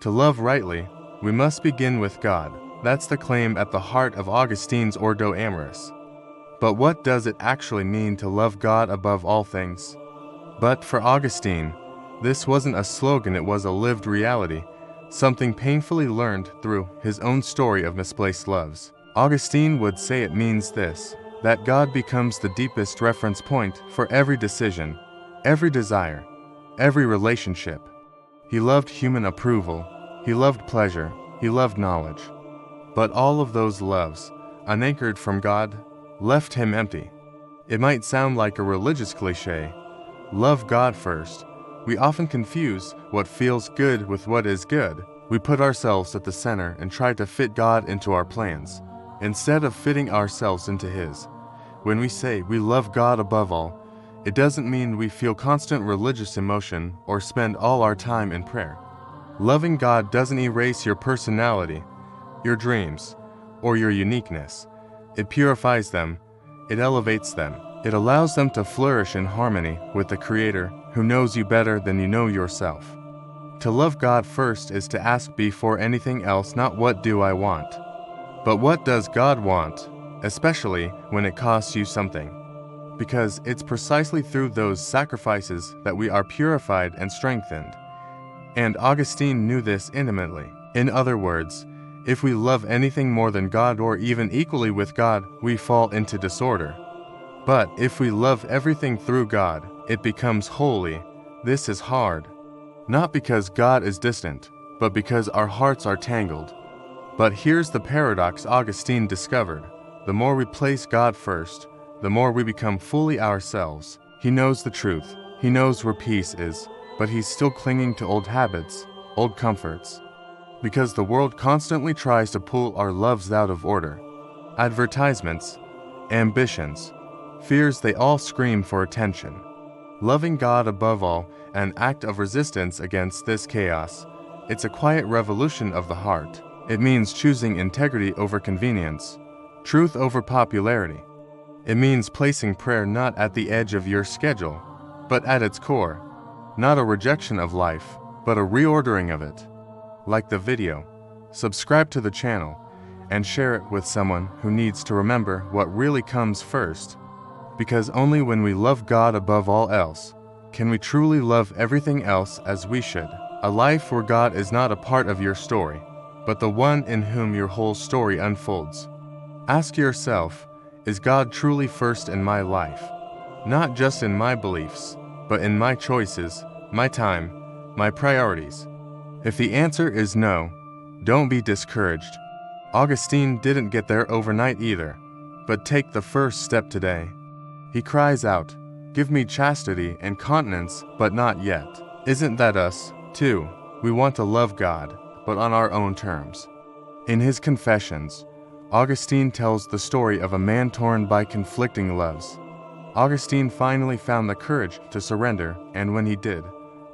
To love rightly, we must begin with God. That's the claim at the heart of Augustine's Ordo Amoris. But what does it actually mean to love God above all things? But for Augustine, this wasn't a slogan, it was a lived reality, something painfully learned through his own story of misplaced loves. Augustine would say it means this, that God becomes the deepest reference point for every decision, every desire, every relationship. He loved human approval, he loved pleasure, he loved knowledge. But all of those loves, unanchored from God, left him empty. It might sound like a religious cliche, love God first. We often confuse what feels good with what is good. We put ourselves at the center and try to fit God into our plans, instead of fitting ourselves into His. When we say we love God above all, it doesn't mean we feel constant religious emotion or spend all our time in prayer. Loving God doesn't erase your personality, your dreams, or your uniqueness. It purifies them, it elevates them, it allows them to flourish in harmony with the Creator who knows you better than you know yourself. To love God first is to ask before anything else not what do I want, but what does God want, especially when it costs you something. Because it's precisely through those sacrifices that we are purified and strengthened. And Augustine knew this intimately. In other words, if we love anything more than God or even equally with God, we fall into disorder. But if we love everything through God, it becomes holy. This is hard. Not because God is distant, but because our hearts are tangled. But here's the paradox Augustine discovered. The more we place God first, the more we become fully ourselves. He knows the truth. He knows where peace is, but he's still clinging to old habits, old comforts. Because the world constantly tries to pull our loves out of order. Advertisements, ambitions, fears, they all scream for attention. Loving God above all, an act of resistance against this chaos. It's a quiet revolution of the heart. It means choosing integrity over convenience, truth over popularity. It means placing prayer not at the edge of your schedule, but at its core. Not a rejection of life, but a reordering of it. Like the video, subscribe to the channel, and share it with someone who needs to remember what really comes first. Because only when we love God above all else, can we truly love everything else as we should. A life where God is not a part of your story, but the one in whom your whole story unfolds. Ask yourself, is God truly first in my life? Not just in my beliefs, but in my choices, my time, my priorities. If the answer is no, don't be discouraged. Augustine didn't get there overnight either, but take the first step today. He cries out, "Give me chastity and continence, but not yet." Isn't that us, too? We want to love God, but on our own terms. In his Confessions, Augustine tells the story of a man torn by conflicting loves. Augustine finally found the courage to surrender, and when he did,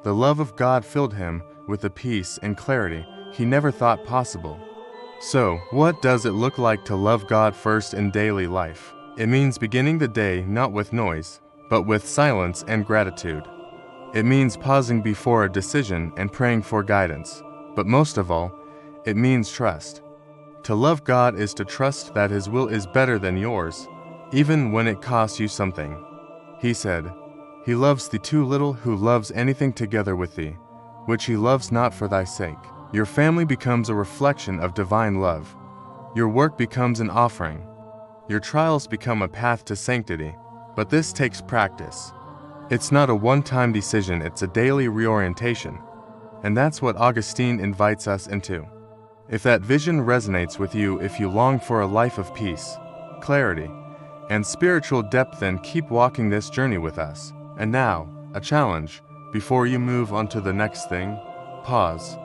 the love of God filled him with a peace and clarity he never thought possible. So, what does it look like to love God first in daily life? It means beginning the day not with noise, but with silence and gratitude. It means pausing before a decision and praying for guidance. But most of all, it means trust. To love God is to trust that His will is better than yours, even when it costs you something. He said, "He loves thee too little who loves anything together with thee, which he loves not for thy sake." Your family becomes a reflection of divine love. Your work becomes an offering. Your trials become a path to sanctity. But this takes practice. It's not a one-time decision, it's a daily reorientation. And that's what Augustine invites us into. If that vision resonates with you, if you long for a life of peace, clarity, and spiritual depth, then keep walking this journey with us. And now, a challenge. Before you move on to the next thing, pause.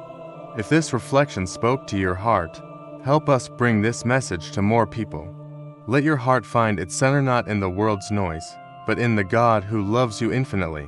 If this reflection spoke to your heart, help us bring this message to more people. Let your heart find its center not in the world's noise, but in the God who loves you infinitely.